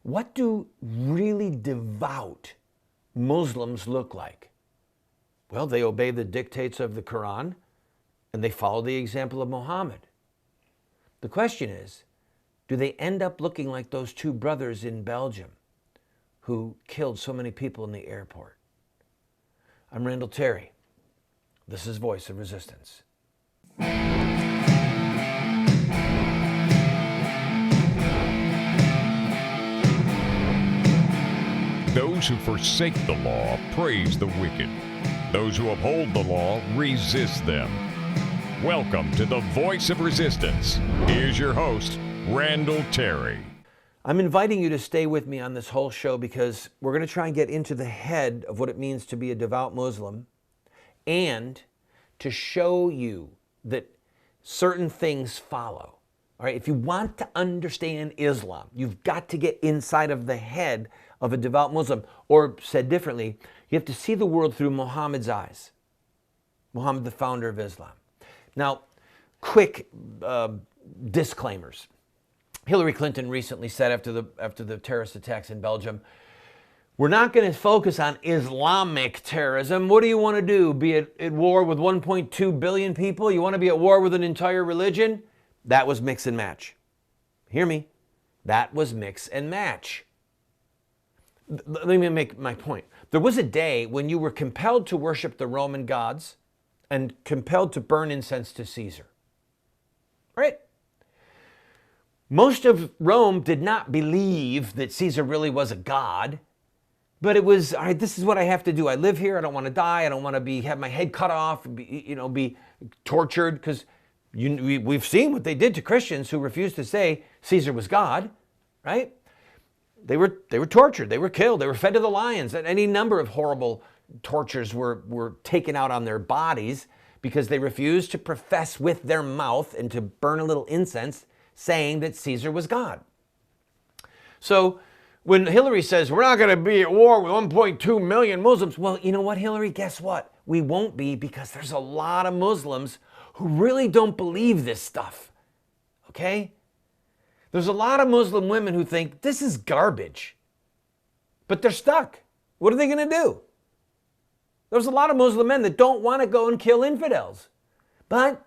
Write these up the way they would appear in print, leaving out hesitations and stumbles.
what do really devout Muslims look like? Well, they obey the dictates of the Quran and they follow the example of Muhammad. The question is, do they end up looking like those two brothers in Belgium who killed so many people in the airport? I'm Randall Terry. This is Voice of Resistance. Those who forsake the law praise the wicked. Those who uphold the law resist them. Welcome to the Voice of Resistance. Here's your host, Randall Terry. I'm inviting you to stay with me on this whole show because we're going to try and get into the head of what it means to be a devout Muslim and to show you that certain things follow. All right, if you want to understand Islam, you've got to get inside of the head of a devout Muslim, or said differently, you have to see the world through Muhammad's eyes. Muhammad, the founder of Islam. Now, quick disclaimers. Hillary Clinton recently said after the terrorist attacks in Belgium, we're not going to focus on Islamic terrorism. What do you want to do? Be at war with 1.2 billion people? You want to be at war with an entire religion? That was mix and match. Hear me. That was mix and match. Let me make my point. There was a day when you were compelled to worship the Roman gods and compelled to burn incense to Caesar. Right? Most of Rome did not believe that Caesar really was a god, but it was, all right, this is what I have to do. I live here. I don't want to die. I don't want to have my head cut off, be tortured, because we've seen what they did to Christians who refused to say Caesar was God, right? They were tortured, they were killed, they were fed to the lions, and any number of horrible tortures were taken out on their bodies because they refused to profess with their mouth and to burn a little incense saying that Caesar was God. So when Hillary says, we're not going to be at war with 1.2 million Muslims, well, you know what, Hillary? Guess what? We won't be, because there's a lot of Muslims who really don't believe this stuff, okay? There's a lot of Muslim women who think this is garbage, but they're stuck. What are they going to do? There's a lot of Muslim men that don't want to go and kill infidels, but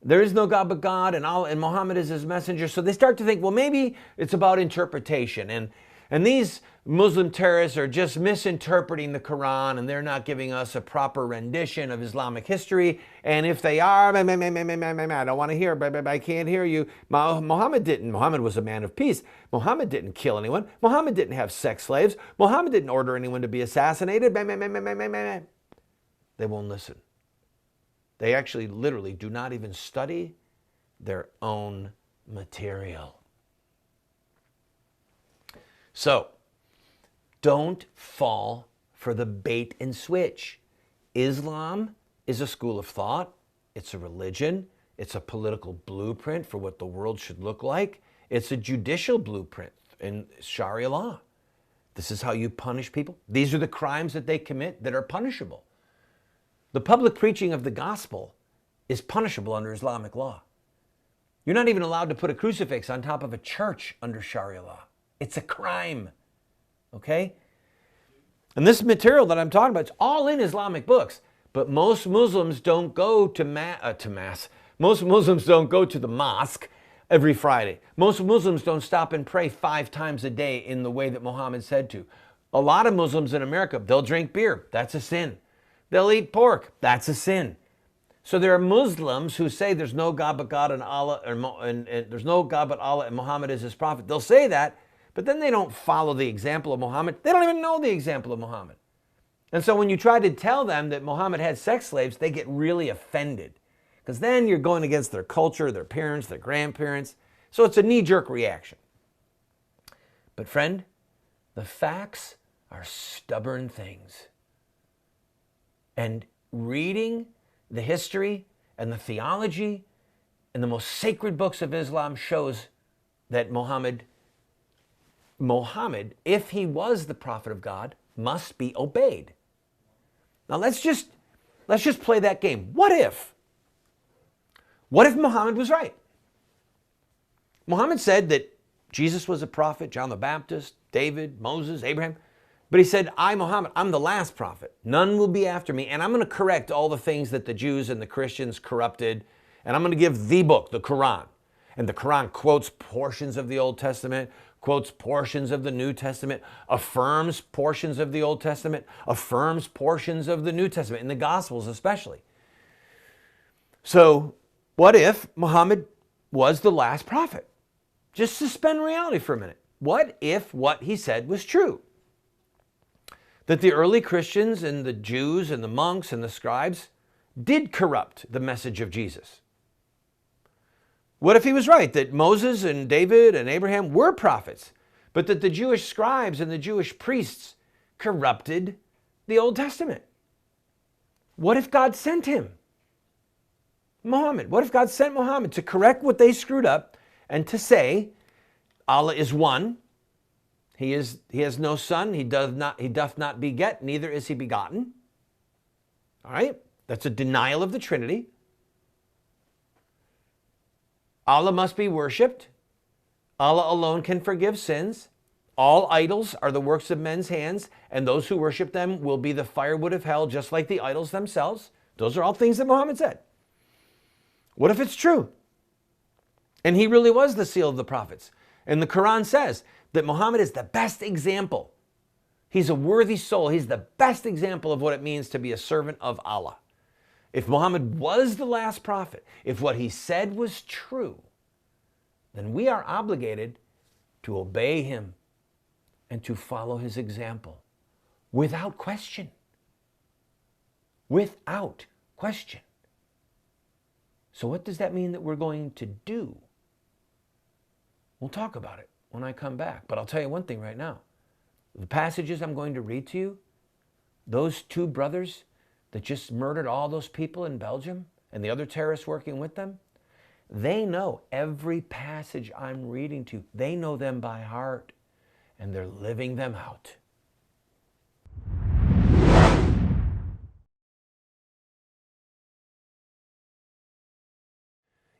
there is no God but God, and Allah and Muhammad is his messenger. So they start to think, well, maybe it's about interpretation, and these Muslim terrorists are just misinterpreting the Quran, and they're not giving us a proper rendition of Islamic history. And if they are, I don't want to hear, I can't hear you. Muhammad was a man of peace. Muhammad didn't kill anyone. Muhammad didn't have sex slaves. Muhammad didn't order anyone to be assassinated. They won't listen. They actually literally do not even study their own material. So, don't fall for the bait and switch. Islam is a school of thought. It's a religion. It's a political blueprint for what the world should look like. It's a judicial blueprint in Sharia law. This is how you punish people. These are the crimes that they commit that are punishable. The public preaching of the gospel is punishable under Islamic law. You're not even allowed to put a crucifix on top of a church under Sharia law. It's a crime, okay? And this material that I'm talking about, it's all in Islamic books, but most Muslims don't go to mass. Most Muslims don't go to the mosque every Friday. Most Muslims don't stop and pray 5 times a day in the way that Muhammad said to. A lot of Muslims in America, they'll drink beer. That's a sin. They'll eat pork. That's a sin. So there are Muslims who say there's no God but God and Allah, and there's no God but Allah and Muhammad is his prophet. They'll say that, but then they don't follow the example of Muhammad. They don't even know the example of Muhammad. And so when you try to tell them that Muhammad had sex slaves, they get really offended, because then you're going against their culture, their parents, their grandparents. So it's a knee-jerk reaction. But friend, the facts are stubborn things. And reading the history and the theology and the most sacred books of Islam shows that Muhammad, if he was the prophet of God, must be obeyed. Now let's just play that game. What if Muhammad was right? Muhammad said that Jesus was a prophet, John the Baptist, David, Moses, Abraham. But he said, I, Muhammad, I'm the last prophet. None will be after me. And I'm going to correct all the things that the Jews and the Christians corrupted. And I'm going to give the book, the Quran. And the Quran quotes portions of the Old Testament, quotes portions of the New Testament, affirms portions of the Old Testament, affirms portions of the New Testament, in the Gospels especially. So what if Muhammad was the last prophet? Just suspend reality for a minute. What if what he said was true? That the early Christians and the Jews and the monks and the scribes did corrupt the message of Jesus? What if he was right, that Moses and David and Abraham were prophets, but that the Jewish scribes and the Jewish priests corrupted the Old Testament? What if God sent him? Muhammad. What if God sent Muhammad to correct what they screwed up and to say, Allah is one, he has no son, he doth not beget, neither is he begotten. All right? That's a denial of the Trinity. Allah must be worshipped. Allah alone can forgive sins. All idols are the works of men's hands, and those who worship them will be the firewood of hell, just like the idols themselves. Those are all things that Muhammad said. What if it's true? And he really was the seal of the prophets. And the Quran says that Muhammad is the best example. He's a worthy soul. He's the best example of what it means to be a servant of Allah. If Muhammad was the last prophet, if what he said was true, then we are obligated to obey him and to follow his example without question. Without question. So what does that mean that we're going to do? We'll talk about it when I come back. But I'll tell you one thing right now. The passages I'm going to read to you, those two brothers that just murdered all those people in Belgium and the other terrorists working with them, they know every passage I'm reading to. They know them by heart, and they're living them out.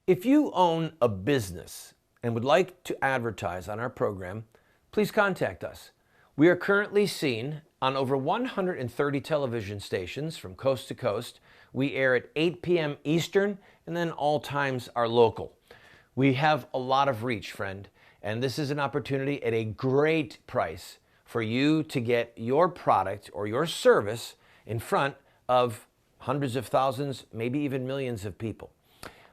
If you own a business and would like to advertise on our program, please contact us. We are currently seen on over 130 television stations from coast to coast. We air at 8 p.m. Eastern, and then all times are local. We have a lot of reach, friend, and this is an opportunity at a great price for you to get your product or your service in front of hundreds of thousands, maybe even millions of people.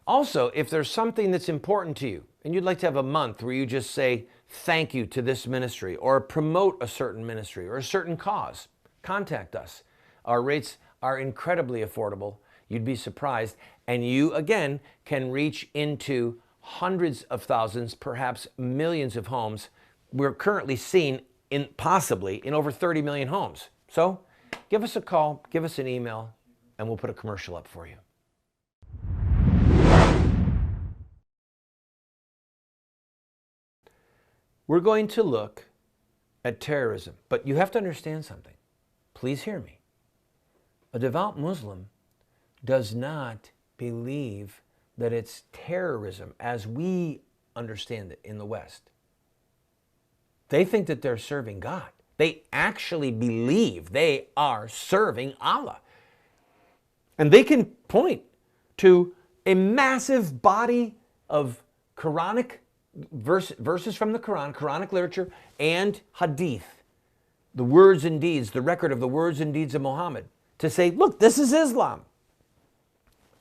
Also, if there's something that's important to you and you'd like to have a month where you just say thank you to this ministry or promote a certain ministry or a certain cause, contact us. Our rates are incredibly affordable. You'd be surprised. And you, again, can reach into hundreds of thousands, perhaps millions of homes. We're currently seen possibly in over 30 million homes. So give us a call, give us an email, and we'll put a commercial up for you. We're going to look at terrorism, but you have to understand something. Please hear me. A devout Muslim does not believe that it's terrorism as we understand it in the West. They think that they're serving God. They actually believe they are serving Allah. And they can point to a massive body of Quranic verses from the Quran, Quranic literature, and hadith, the words and deeds, the record of the words and deeds of Muhammad, to say, look, this is Islam.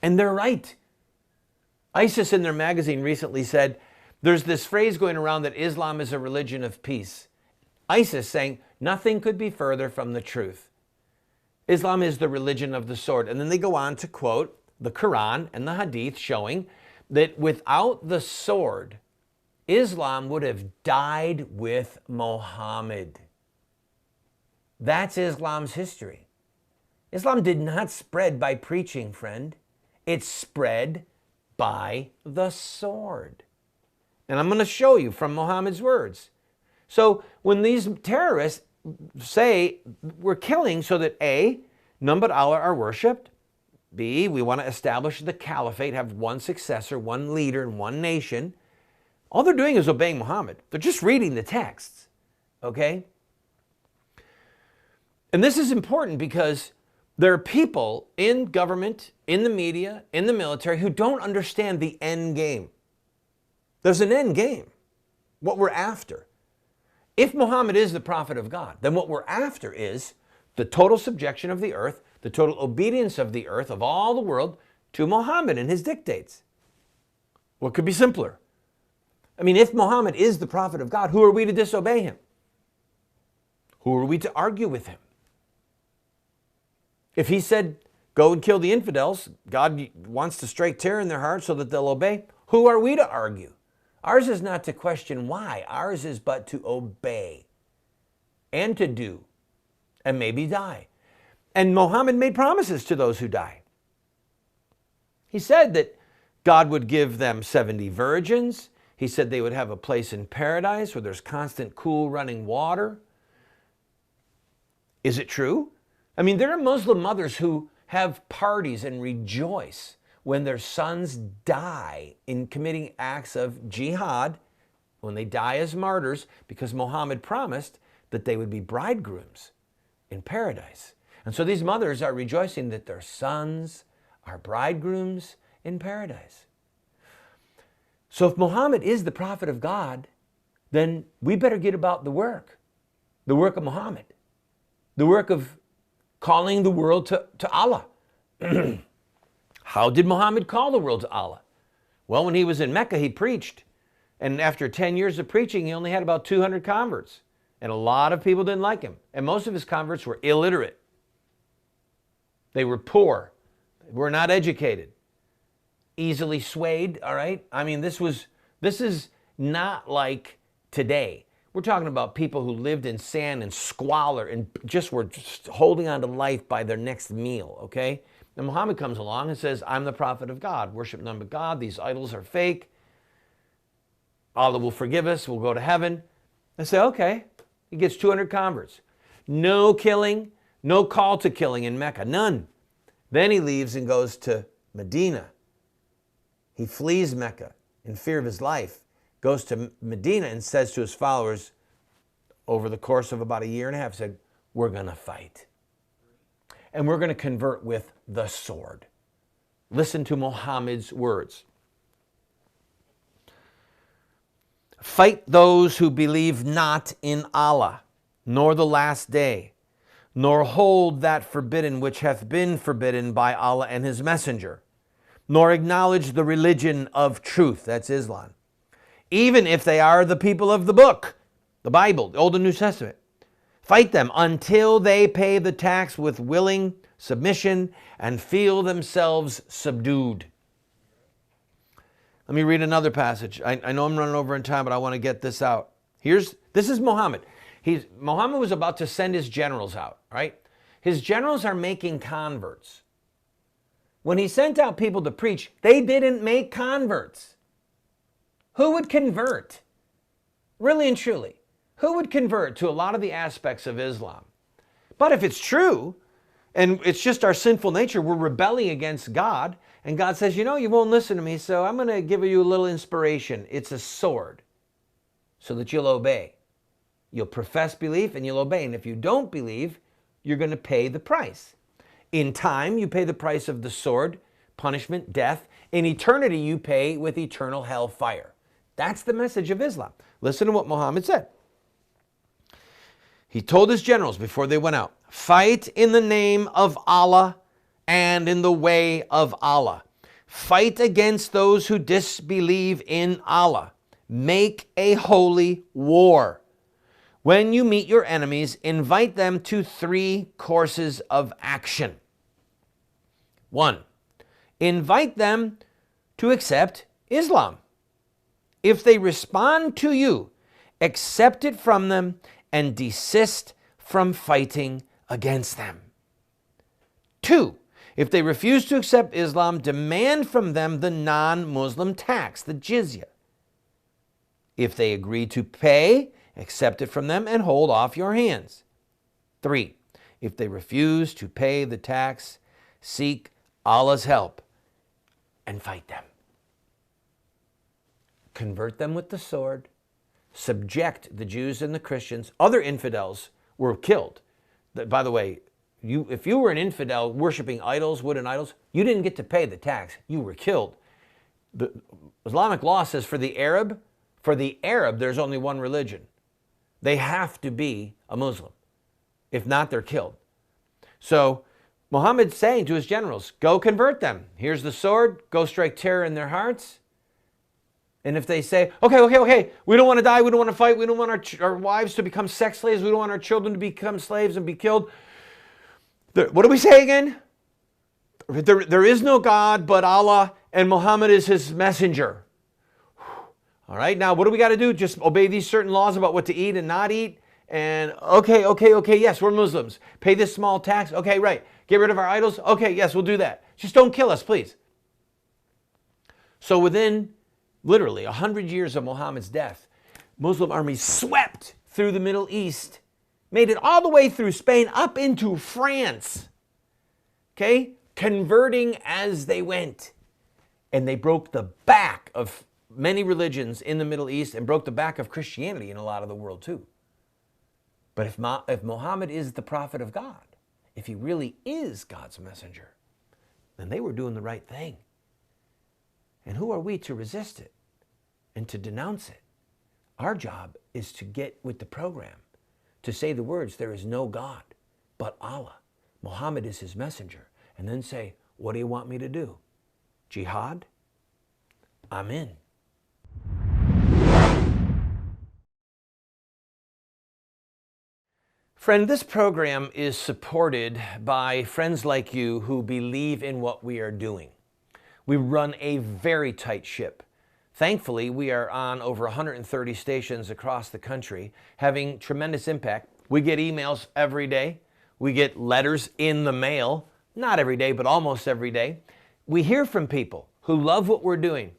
And they're right. ISIS in their magazine recently said, there's this phrase going around that Islam is a religion of peace. ISIS saying, nothing could be further from the truth. Islam is the religion of the sword. And then they go on to quote the Quran and the hadith showing that without the sword, Islam would have died with Muhammad. That's Islam's history. Islam did not spread by preaching, friend. It spread by the sword. And I'm going to show you from Muhammad's words. So when these terrorists say we're killing so that A, none but Allah are worshipped, B, we want to establish the caliphate, have one successor, one leader, and one nation, All they're doing is obeying Muhammad. They're just reading the texts, okay? And this is important because there are people in government, in the media, in the military who don't understand the end game. There's an end game, what we're after. If Muhammad is the prophet of God, then what we're after is the total subjection of the earth, the total obedience of the earth, of all the world, to Muhammad and his dictates. What could be simpler? I mean, if Muhammad is the prophet of God, who are we to disobey him? Who are we to argue with him? If he said, go and kill the infidels, God wants to strike terror in their hearts so that they'll obey, who are we to argue? Ours is not to question why. Ours is but to obey and to do and maybe die. And Muhammad made promises to those who die. He said that God would give them 70 virgins. He said they would have a place in paradise where there's constant cool running water. Is it true? I mean, there are Muslim mothers who have parties and rejoice when their sons die in committing acts of jihad, when they die as martyrs, because Muhammad promised that they would be bridegrooms in paradise. And so these mothers are rejoicing that their sons are bridegrooms in paradise. So if Muhammad is the prophet of God, then we better get about the work of Muhammad, the work of calling the world to Allah. How did Muhammad call the world to Allah? Well, when he was in Mecca, he preached. And after 10 years of preaching, he only had about 200 converts. And a lot of people didn't like him. And most of his converts were illiterate. They were poor. They were not educated. Easily swayed, all right? I mean, this is not like today. We're talking about people who lived in sand and squalor and just were just holding on to life by their next meal, okay? And Muhammad comes along and says, I'm the prophet of God. Worship none but God. These idols are fake. Allah will forgive us. We'll go to heaven. I say, okay. He gets 200 converts. No killing, no call to killing in Mecca, none. Then he leaves and goes to Medina. He flees Mecca in fear of his life, goes to Medina and says to his followers over the course of about a year and a half, said, we're going to fight. And we're going to convert with the sword. Listen to Muhammad's words. Fight those who believe not in Allah, nor the last day, nor hold that forbidden which hath been forbidden by Allah and his messenger, nor acknowledge the religion of truth, that's Islam, even if they are the people of the book, the Bible, the Old and New Testament. Fight them until they pay the tax with willing submission and feel themselves subdued. Let me read another passage. I know I'm running over in time, but I want to get this out. This is Muhammad. Muhammad was about to send his generals out, right? His generals are making converts. When he sent out people to preach, they didn't make converts. Who would convert? Really and truly. Who would convert to a lot of the aspects of Islam? But if it's true, and it's just our sinful nature, we're rebelling against God, and God says, you know, you won't listen to me, so I'm going to give you a little inspiration. It's a sword, so that you'll obey. You'll profess belief and you'll obey. And if you don't believe, you're going to pay the price. In time, you pay the price of the sword, punishment, death. In eternity, you pay with eternal hellfire. That's the message of Islam. Listen to what Muhammad said. He told his generals before they went out, fight in the name of Allah and in the way of Allah. Fight against those who disbelieve in Allah. Make a holy war. When you meet your enemies, invite them to 3 courses of action. 1, invite them to accept Islam. If they respond to you, accept it from them and desist from fighting against them. 2, if they refuse to accept Islam, demand from them the non-Muslim tax, the jizya. If they agree to pay, accept it from them and hold off your hands. 3, if they refuse to pay the tax, seek Allah's help and fight them. convert them with the sword, subject the Jews and the Christians. Other infidels were killed. By the way, if you were an infidel worshiping idols, wooden idols, you didn't get to pay the tax. You were killed. The Islamic law says for the Arab, there's only one religion. They have to be a Muslim. If not, they're killed. So Muhammad's saying to his generals, go convert them. Here's the sword. Go strike terror in their hearts. And if they say, okay, we don't want to die, we don't want to fight, we don't want our wives to become sex slaves, we don't want our children to become slaves and be killed. What do we say again? There is no God but Allah, and Muhammad is his messenger. All right, now what do we got to do? Just obey these certain laws about what to eat and not eat. And okay, yes, we're Muslims. Pay this small tax. Okay, right. Get rid of our idols. Okay, yes, we'll do that. Just don't kill us, please. So within literally 100 years of Muhammad's death, Muslim armies swept through the Middle East, made it all the way through Spain up into France. Okay? Converting as they went. And they broke the back of many religions in the Middle East and broke the back of Christianity in a lot of the world too. But if Muhammad is the prophet of God, if he really is God's messenger, then they were doing the right thing. And who are we to resist it and to denounce it? Our job is to get with the program, to say the words, there is no God but Allah. Muhammad is his messenger. And then say, what do you want me to do? Jihad? I'm in. Friend, this program is supported by friends like you who believe in what we are doing. We run a very tight ship. Thankfully, we are on over 130 stations across the country, having tremendous impact. We get emails every day. We get letters in the mail, not every day, but almost every day. We hear from people who love what we're doing.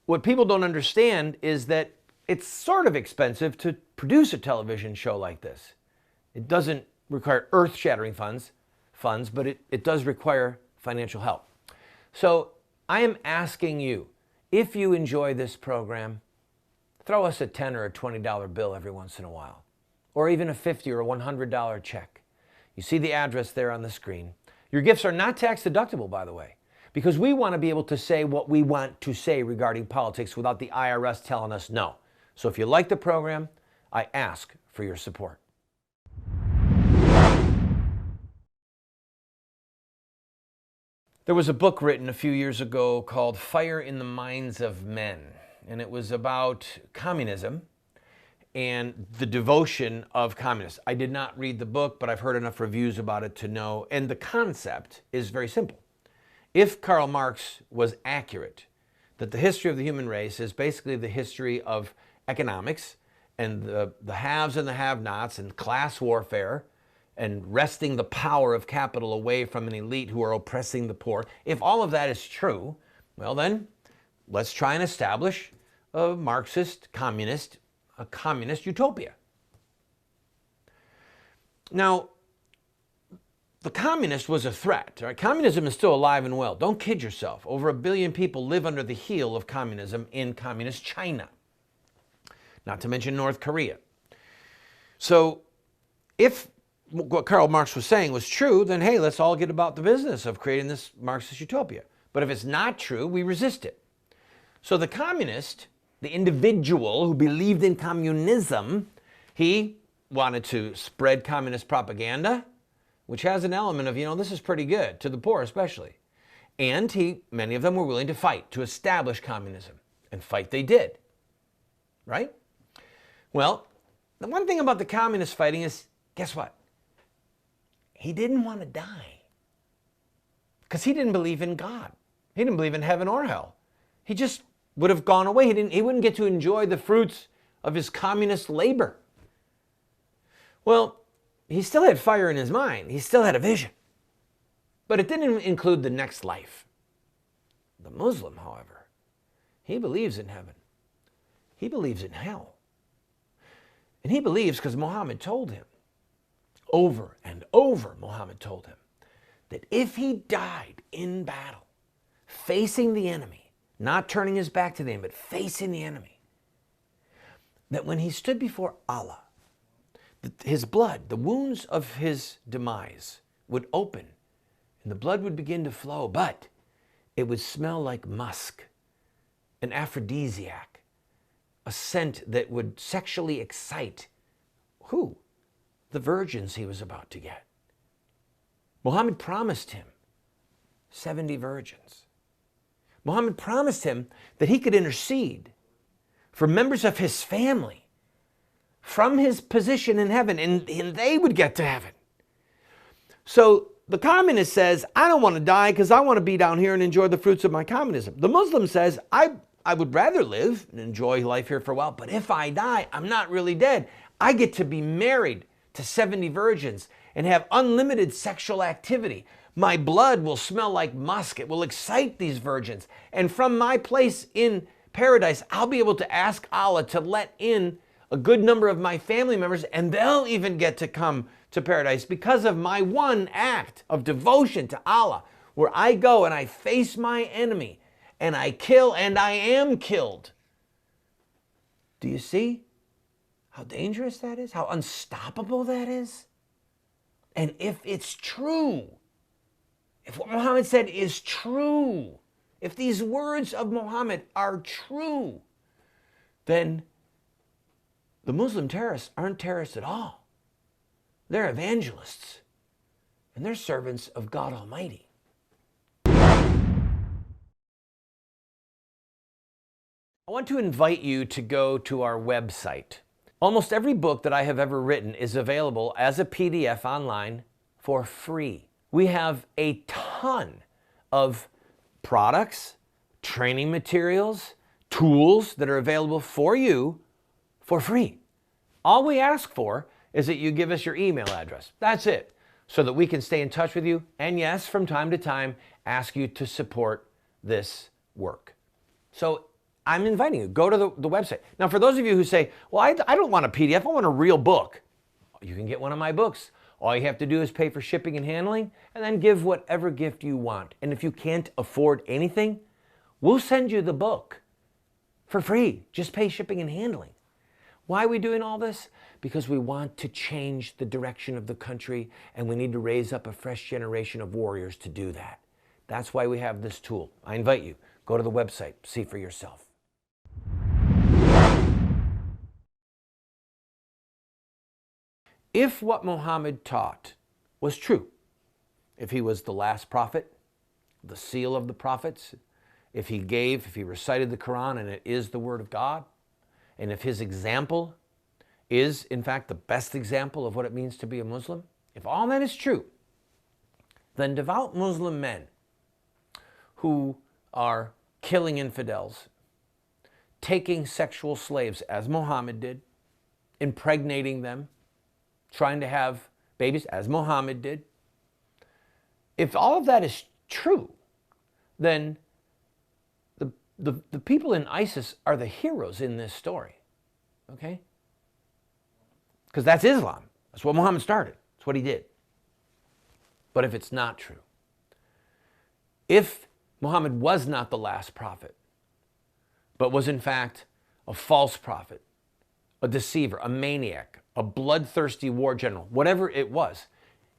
What people don't understand is that it's sort of expensive to produce a television show like this. It doesn't require earth-shattering funds, but it does require financial help. So I am asking you, if you enjoy this program, throw us a $10 or a $20 bill every once in a while, or even a $50 or a $100 check. You see the address there on the screen. Your gifts are not tax deductible, by the way, because we want to be able to say what we want to say regarding politics without the IRS telling us no. So if you like the program, I ask for your support. There was a book written a few years ago called Fire in the Minds of Men, and it was about communism and the devotion of communists. I did not read the book, but I've heard enough reviews about it to know, and the concept is very simple. If Karl Marx was accurate, that the history of the human race is basically the history of economics and the haves and the have-nots and class warfare, and wresting the power of capital away from an elite who are oppressing the poor. If all of that is true, well then, let's try and establish a Marxist, communist utopia. Now, the communist was a threat. Right? Communism is still alive and well. Don't kid yourself. Over 1 billion people live under the heel of communism in communist China, not to mention North Korea. So if what Karl Marx was saying was true, then hey, let's all get about the business of creating this Marxist utopia. But if it's not true, we resist it. So the communist, the individual who believed in communism, he wanted to spread communist propaganda, which has an element of, this is pretty good, to the poor especially. And many of them were willing to fight to establish communism. And fight they did. Right? Well, the one thing about the communist fighting is, guess what? He didn't want to die because he didn't believe in God. He didn't believe in heaven or hell. He just would have gone away. He wouldn't get to enjoy the fruits of his communist labor. Well, he still had fire in his mind. He still had a vision. But it didn't include the next life. The Muslim, however, he believes in heaven. He believes in hell. And he believes because Muhammad told him. Over and over, Muhammad told him that if he died in battle, facing the enemy, not turning his back to them, but facing the enemy, that when he stood before Allah, his blood, the wounds of his demise, would open and the blood would begin to flow, but it would smell like musk, an aphrodisiac, a scent that would sexually excite who? The virgins he was about to get. Muhammad promised him 70 virgins. Muhammad promised him that he could intercede for members of his family from his position in heaven, and they would get to heaven. So the communist says, I don't want to die because I want to be down here and enjoy the fruits of my communism. The Muslim says, I would rather live and enjoy life here for a while, but if I die, I'm not really dead. I get to be married to 70 virgins and have unlimited sexual activity. My blood will smell like musk. It will excite these virgins. And from my place in paradise, I'll be able to ask Allah to let in a good number of my family members, and they'll even get to come to paradise because of my one act of devotion to Allah, where I go and I face my enemy and I kill and I am killed. Do you see how dangerous that is? How unstoppable that is? And if it's true, if what Muhammad said is true, if these words of Muhammad are true, then the Muslim terrorists aren't terrorists at all. They're evangelists, and they're servants of God Almighty. I want to invite you to go to our website. Almost every book that I have ever written is available as a PDF online for free. We have a ton of products, training materials, tools that are available for you for free. All we ask for is that you give us your email address. That's it, so that we can stay in touch with you, and yes, from time to time, ask you to support this work. So I'm inviting you, go to the website. Now, for those of you who say, well, I don't want a PDF, I want a real book. You can get one of my books. All you have to do is pay for shipping and handling, and then give whatever gift you want. And if you can't afford anything, we'll send you the book for free. Just pay shipping and handling. Why are we doing all this? Because we want to change the direction of the country, and we need to raise up a fresh generation of warriors to do that. That's why we have this tool. I invite you, go to the website, see for yourself. If what Muhammad taught was true, if he was the last prophet, the seal of the prophets, if he recited the Quran and it is the word of God, and if his example is, in fact, the best example of what it means to be a Muslim, if all that is true, then devout Muslim men who are killing infidels, taking sexual slaves, as Muhammad did, impregnating them, trying to have babies, as Muhammad did, if all of that is true, then the people in ISIS are the heroes in this story, okay? Because that's Islam. That's what Muhammad started. That's what he did. But if it's not true, if Muhammad was not the last prophet, but was in fact a false prophet, a deceiver, a maniac, a bloodthirsty war general, whatever it was,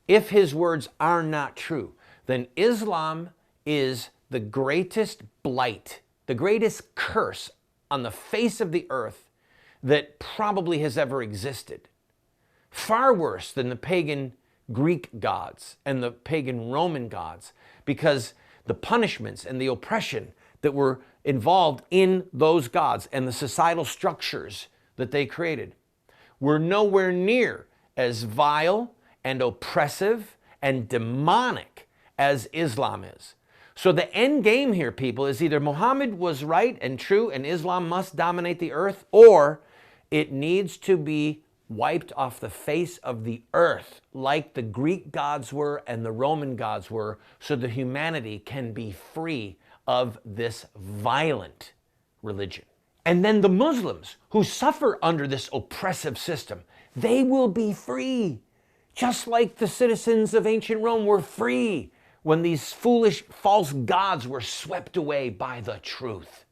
if his words are not true, then Islam is the greatest blight, the greatest curse on the face of the earth that probably has ever existed. Far worse than the pagan Greek gods and the pagan Roman gods, because the punishments and the oppression that were involved in those gods and the societal structures that they created were nowhere near as vile and oppressive and demonic as Islam is. So the end game here, people, is either Muhammad was right and true and Islam must dominate the earth, or it needs to be wiped off the face of the earth like the Greek gods were and the Roman gods were, so that humanity can be free of this violent religion. And then the Muslims who suffer under this oppressive system, they will be free, just like the citizens of ancient Rome were free when these foolish false gods were swept away by the truth.